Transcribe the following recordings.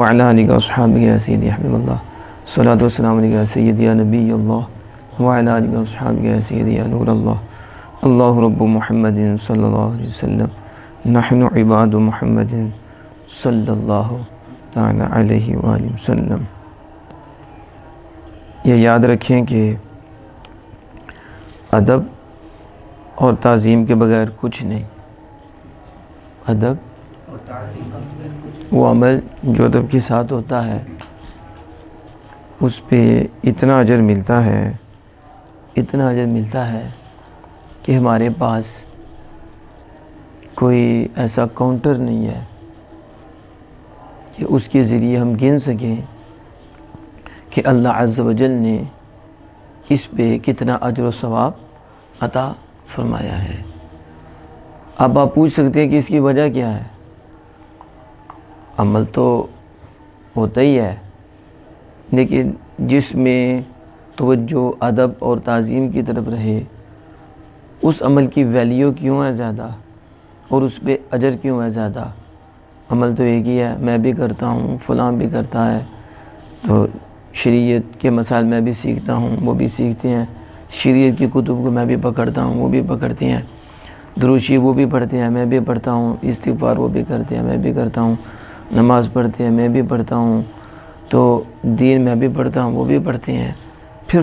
وعلى آلك وأصحابك يا سيدي يا حبيب الله الصلاة والسلام عليك يا سيدي يا نبي الله وعلى آلك وأصحابك يا سيدي يا نور الله الله رب محمد صلى الله عليه وسلم نحن عباد محمد صلی اللہ تعالی علیہ وآلہ وسلم۔ یہ یاد رکھیں کہ ادب اور تعظیم کے بغیر کچھ نہیں۔ ادب وہ عمل جو ادب کے ساتھ ہوتا ہے اس پہ اتنا اجر ملتا ہے کہ ہمارے پاس کوئی ایسا کاؤنٹر نہیں ہے کہ اس کے ذریعے ہم گن سکیں کہ اللہ عز و جل نے اس پہ کتنا اجر و ثواب عطا فرمایا ہے۔ اب آپ پوچھ سکتے ہیں کہ اس کی وجہ کیا ہے؟ عمل تو ہوتا ہی ہے، لیکن جس میں توجہ ادب اور تعظیم کی طرف رہے اس عمل کی ویلیو کیوں ہے زیادہ اور اس پہ اجر کیوں ہے زیادہ؟ عمل تو ایک ہی ہے، میں بھی کرتا ہوں، فلاں بھی کرتا ہے، تو شریعت کے مسائل میں بھی سیکھتا ہوں، وہ بھی سیکھتے ہیں، شریعت کی کتب کو میں بھی پکڑتا ہوں، وہ بھی پکڑتے ہیں، درود شریف وہ بھی پڑھتے ہیں، میں بھی پڑھتا ہوں، استغفار وہ بھی کرتے ہیں، میں بھی کرتا ہوں، نماز پڑھتے ہیں، میں بھی پڑھتا ہوں، تو دین میں بھی پڑھتا ہوں، وہ بھی پڑھتے ہیں۔ پھر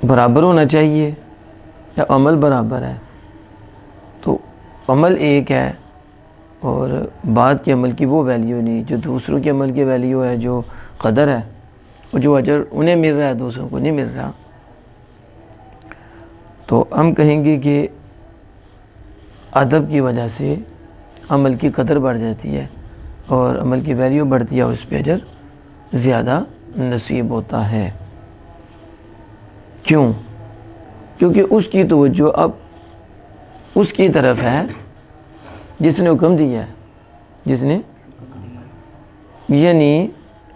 برابر ہونا چاہیے یا عمل برابر ہے؟ تو عمل ایک ہے اور بعد کے عمل کی وہ ویلیو نہیں، جو دوسروں کے عمل کی ویلیو ہے، جو قدر ہے، وہ جو اجر انہیں مل رہا ہے دوسروں کو نہیں مل رہا۔ تو ہم کہیں گے کہ ادب کی وجہ سے عمل کی قدر بڑھ جاتی ہے اور عمل کی ویلیو بڑھتی ہے، اس پہ اجر زیادہ نصیب ہوتا ہے۔ کیوں؟ کیونکہ اس کی توجہ اب اس کی طرف ہے جس نے حکم دیا ہے، جس نے، یعنی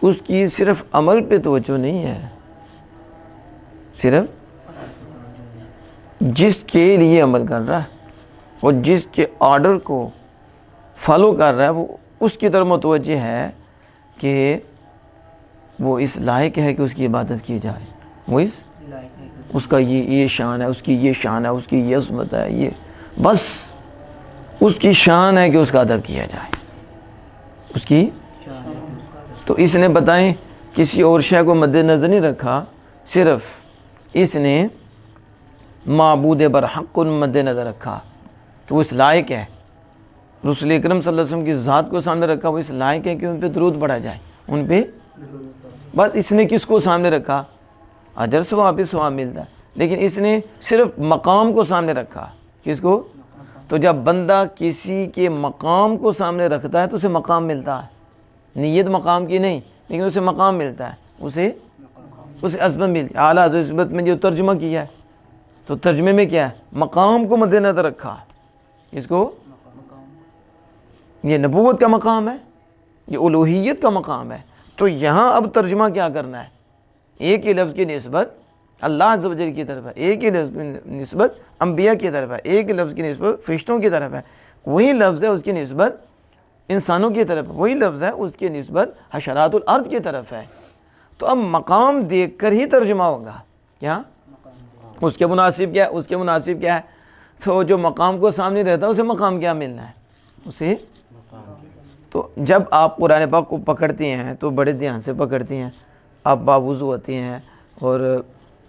اس کی صرف عمل پہ توجہ نہیں ہے، صرف جس کے لیے عمل کر رہا ہے اور جس کے آرڈر کو فالو کر رہا ہے وہ اس کی طرف متوجہ ہے کہ وہ اس لائق ہے کہ اس کی عبادت کی جائے، وہ اس کا یہ شان ہے، اس کی یہ شان ہے، اس کی یہ عظمت ہے، یہ بس اس کی شان ہے کہ اس کا ادب کیا جائے، اس کی۔ تو اس نے بتائیں کسی اور شے کو مد نظر نہیں رکھا، صرف اس نے معبود برحق کو مد نظر رکھا کہ وہ اس لائق ہے، رسول اکرم صلی اللہ علیہ وسلم کی ذات کو سامنے رکھا، وہ اس لائق ہے کہ ان پہ درود پڑھا جائے، ان پہ بس۔ اس نے کس کو سامنے رکھا؟ اجر ثواب ثواب ملتا ہے، لیکن اس نے صرف مقام کو سامنے رکھا۔ کس کو؟ تو جب بندہ کسی کے مقام کو سامنے رکھتا ہے تو اسے مقام ملتا ہے، نیت مقام کی نہیں لیکن اسے مقام ملتا ہے، اسے عظمت ملتی ہے۔ اعلیٰ عظمت میں جو ترجمہ کیا ہے تو ترجمے میں کیا ہے؟ مقام کو مد نظر رکھا۔ اس کو یہ نبوت کا مقام ہے، یہ الوہیت کا مقام ہے۔ تو یہاں اب ترجمہ کیا کرنا ہے؟ ایک ہی لفظ کی نسبت اللہ عز و جل کی طرف ہے، ایک ہی لفظ کی نسبت انبیاء کی طرف ہے، ایک ہی لفظ کی نسبت فرشتوں کی طرف ہے، وہی لفظ ہے اس کی نسبت انسانوں کی طرف ہے، وہی لفظ ہے اس کی نسبت حشرات الارض کی طرف ہے۔ تو اب مقام دیکھ کر ہی ترجمہ ہوگا، کیا اس کے مناسب کیا ہے؟ اس کے مناسب کیا ہے؟ تو جو مقام کو سامنے رہتا ہے اسے مقام کیا ملنا ہے؟ اسے۔ تو جب آپ قرآن پاک کو پکڑتے ہیں تو بڑے دھیان سے پکڑتے ہیں، آپ باوضو ہوتے ہیں اور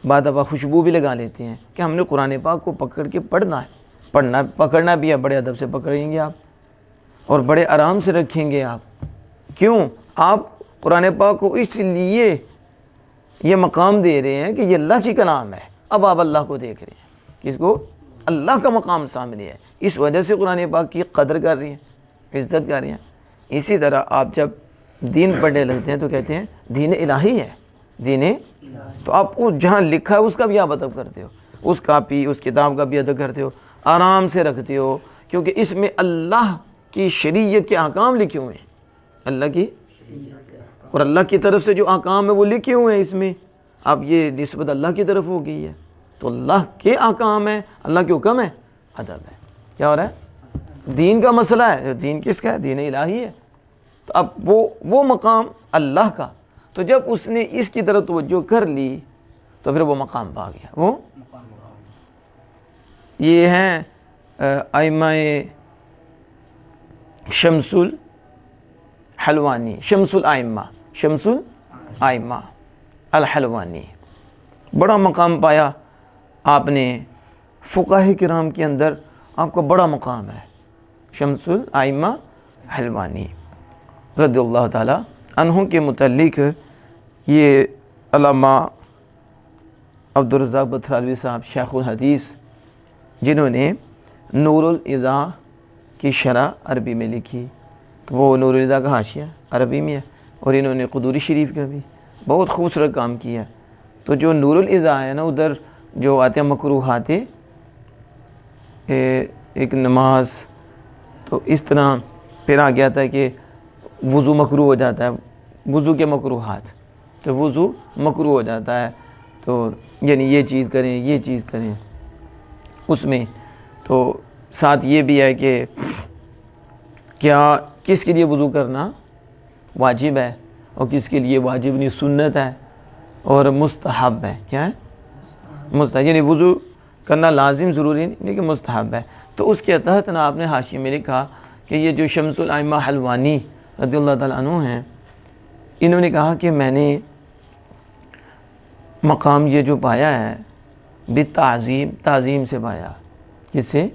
بعد دفعہ خوشبو بھی لگا لیتے ہیں کہ ہم نے قرآن پاک کو پکڑ کے پڑھنا ہے، پکڑنا بھی ہے، بڑے ادب سے پکڑیں گے آپ اور بڑے آرام سے رکھیں گے آپ۔ کیوں؟ آپ قرآن پاک کو اس لیے یہ مقام دے رہے ہیں کہ یہ اللہ کی کلام ہے۔ اب آپ اللہ کو دیکھ رہے ہیں، کس کو؟ اللہ کا مقام سامنے ہے، اس وجہ سے قرآن پاک کی قدر کر رہی ہیں، عزت کر رہی ہیں۔ اسی طرح آپ جب دین پڑھنے لگتے ہیں تو کہتے ہیں دین الہی ہے، دین۔ تو آپ کو جہاں لکھا ہے اس کا بھی آپ ادب کرتے ہو، اس کاپی اس کتاب کا بھی ادب کرتے ہو، آرام سے رکھتے ہو، کیونکہ اس میں اللہ کی شریعت کے احکام لکھے ہوئے ہیں، اللہ کی اور اللہ کی طرف سے جو احکام ہے وہ لکھے ہوئے ہیں اس میں۔ اب یہ نسبت اللہ کی طرف ہو گئی ہے تو اللہ کے احکام ہے، اللہ کے حکم ہے، ادب ہے۔ کیا ہو رہا ہے؟ دین کا مسئلہ ہے، دین کس کا ہے؟ دین الہی ہے، تو اب وہ مقام اللہ کا، تو جب اس نے اس کی طرف توجہ کر لی تو پھر وہ مقام پا گیا۔ وہ یہ ہیں ائمہ شمس الحلوانی، شمس الائمہ الحلوانی، بڑا مقام پایا آپ نے فقہاء کرام کے اندر، آپ کا بڑا مقام ہے شمس الائمہ حلوانی رضی اللہ تعالی عنہ کے متعلق۔ یہ علامہ عبدالرزاق بطرالوی صاحب شیخ الحدیث، جنہوں نے نور الاضاء کی شرح عربی میں لکھی، تو وہ نور الاضاء کا حاشیہ عربی میں ہے، اور انہوں نے قدوری شریف کا بھی بہت خوبصورت کام کیا۔ تو جو نور الاضاء ہے نا، ادھر جو آتے ہیں مکروہات ایک نماز، تو اس طرح پھر آ گیا تھا کہ وضو مکروہ ہو جاتا ہے، وضو کے مکروہات، تو وضو مکروہ ہو جاتا ہے، تو یعنی یہ چیز کریں یہ چیز کریں اس میں۔ تو ساتھ یہ بھی ہے کہ کیا کس کے لیے وضو کرنا واجب ہے اور کس کے لیے واجب نہیں، سنت ہے اور مستحب ہے۔ کیا ہے؟ مستحب، یعنی وضو کرنا لازم ضروری نہیں کہ مستحب ہے۔ تو اس کے تحت نا آپ نے حاشیے میں لکھا کہ یہ جو شمس الائمہ حلوانی رضی اللہ تعالیٰ عنہ ہیں، انہوں نے کہا کہ میں نے مقام یہ جو پایا ہے بالتعظیم، تعظیم سے پایا۔ کس سے؟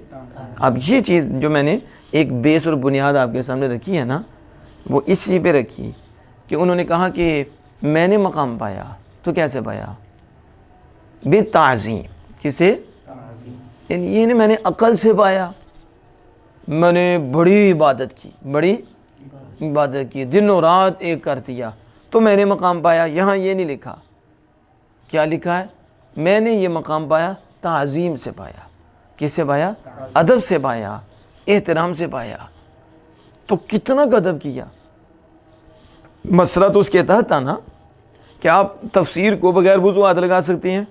اب یہ چیز جو میں نے ایک بیس اور بنیاد آپ کے سامنے رکھی ہے نا، وہ اسی پہ رکھی کہ انہوں نے کہا کہ میں نے مقام پایا، تو کیسے پایا؟ بالتعظیم۔ کسے؟ یعنی میں نے عقل سے پایا، میں نے بڑی عبادت کی، دن و رات ایک کر دیا، تو میں نے مقام پایا۔ یہاں یہ نہیں لکھا، کیا لکھا ہے؟ میں نے یہ مقام پایا تعظیم سے پایا۔ کس سے پایا؟ ادب سے پایا، احترام سے پایا۔ تو کتنا ادب کیا۔ مسئلہ تو اس کے تحت تھا نا کہ آپ تفسیر کو بغیر وضو ہاتھ لگا سکتے ہیں،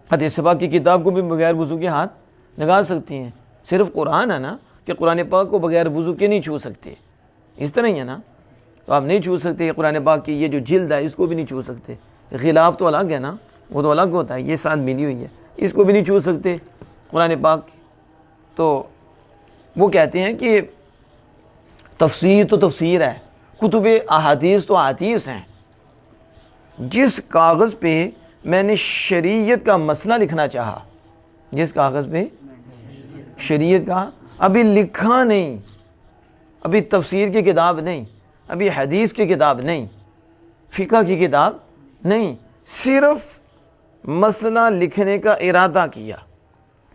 حدیث پاک کی کتاب کو بھی بغیر وضو کے ہاتھ لگا سکتی ہیں۔ صرف قرآن ہے نا کہ قرآن پاک کو بغیر وضو کے نہیں چھو سکتے، اس طرح ہی ہے نا، تو آپ نہیں چھو سکتے۔ قرآن پاک کی یہ جو جلد ہے اس کو بھی نہیں چھو سکتے، غلاف تو الگ ہے نا، وہ تو الگ ہوتا ہے، یہ ساتھ ملی ہوئی ہے، اس کو بھی نہیں چھو سکتے قرآن پاک کی۔ تو وہ کہتے ہیں کہ تفسیر تو تفسیر ہے، کتب احادیث تو احادیث ہیں۔ جس کاغذ پہ میں نے شریعت کا مسئلہ لکھنا چاہا، جس کاغذ پہ شریعت کا، ابھی لکھا نہیں، ابھی تفسیر کی کتاب نہیں، ابھی حدیث کی کتاب نہیں، فقہ کی کتاب نہیں، صرف مسئلہ لکھنے کا ارادہ کیا،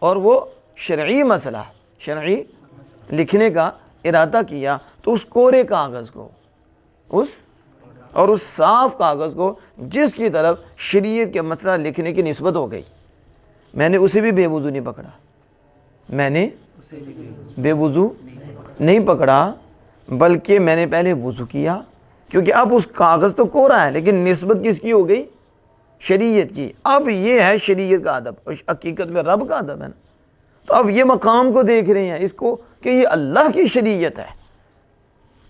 اور وہ شرعی مسئلہ، شرعی لکھنے کا ارادہ کیا، تو اس کورے کاغذ کو، اس صاف کاغذ کو جس کی طرف شریعت کے مسئلہ لکھنے کی نسبت ہو گئی، میں نے اسے بھی بے وضو نہیں پکڑا، میں نے بے وضو نہیں پکڑا، بلکہ میں نے پہلے وضو کیا، کیونکہ اب اس کاغذ تو کورا ہے لیکن نسبت کس کی ہو گئی؟ شریعت کی۔ اب یہ ہے شریعت کا ادب، اور حقیقت میں رب کا ادب ہے نا۔ تو اب یہ مقام کو دیکھ رہے ہیں اس کو کہ یہ اللہ کی شریعت ہے،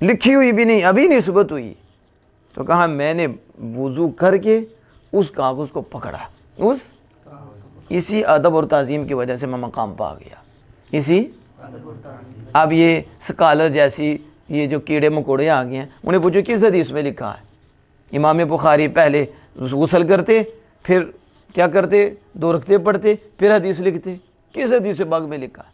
لکھی ہوئی بھی نہیں، ابھی نسبت ہوئی، تو کہا میں نے وضو کر کے اس کاغذ کو پکڑا، اسی ادب اور تعظیم کی وجہ سے میں مقام پا گیا، اسی۔ اب یہ سکالر جیسی یہ جو کیڑے مکوڑے آ گئے ہیں، انہیں پوچھو کس حدیث میں لکھا ہے؟ امام بخاری پہلے غسل کرتے، پھر کیا کرتے؟ 2 رکعتیں پڑھتے، پھر حدیث لکھتے، کس حدیث پاک میں لکھا ہے؟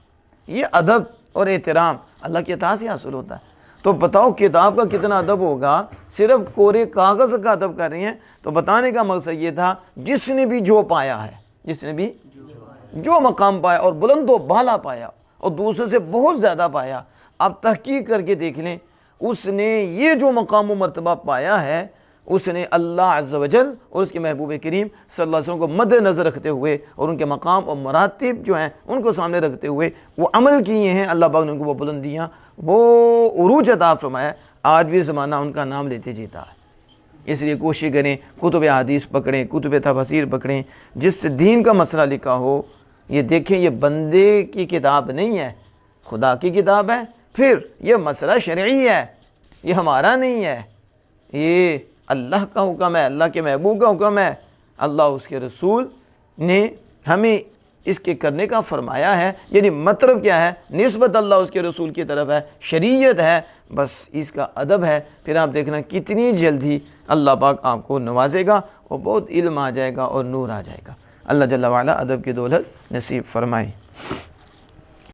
یہ ادب اور احترام اللہ کی عطا سے حاصل ہوتا ہے۔ تو بتاؤ کتاب کا کتنا ادب ہوگا، صرف کورے کاغذ کا ادب کر رہے ہیں۔ تو بتانے کا مقصد یہ تھا جس نے بھی جو پایا ہے، جس نے بھی جو مقام پایا اور بلند و بالا پایا اور دوسرے سے بہت زیادہ پایا، آپ تحقیق کر کے دیکھ لیں، اس نے یہ جو مقام و مرتبہ پایا ہے، اس نے اللہ عز و جل اور اس کے محبوب کریم صلی اللہ علیہ وسلم کو مد نظر رکھتے ہوئے اور ان کے مقام اور مراتب جو ہیں ان کو سامنے رکھتے ہوئے وہ عمل کیے ہیں۔ اللہ پاک نے ان کو وہ بلندیاں، وہ عروج عطا فرمایا۔ آج بھی زمانہ ان کا نام لیتے جیتا ہے، اس لیے کوشش کریں کتب حدیث پکڑیں، کتب تفاسیر پکڑیں، جس سے دین کا مسئلہ لکھا ہو۔ یہ دیکھیں، یہ بندے کی کتاب نہیں ہے، خدا کی کتاب ہے، پھر یہ مسئلہ شرعی ہے، یہ ہمارا نہیں ہے، یہ اللہ کا حکم ہے، اللہ کے محبوب کا حکم ہے، اللہ اس کے رسول نے ہمیں اس کے کرنے کا فرمایا ہے۔ یعنی مطلب کیا ہے؟ نسبت اللہ اس کے رسول کی طرف ہے، شریعت ہے، بس اس کا ادب ہے۔ پھر آپ دیکھنا کتنی جلدی اللہ پاک آپ کو نوازے گا اور بہت علم آ جائے گا اور نور آ جائے گا۔ اللہ جل وعلا ادب کی دولت نصیب فرمائے۔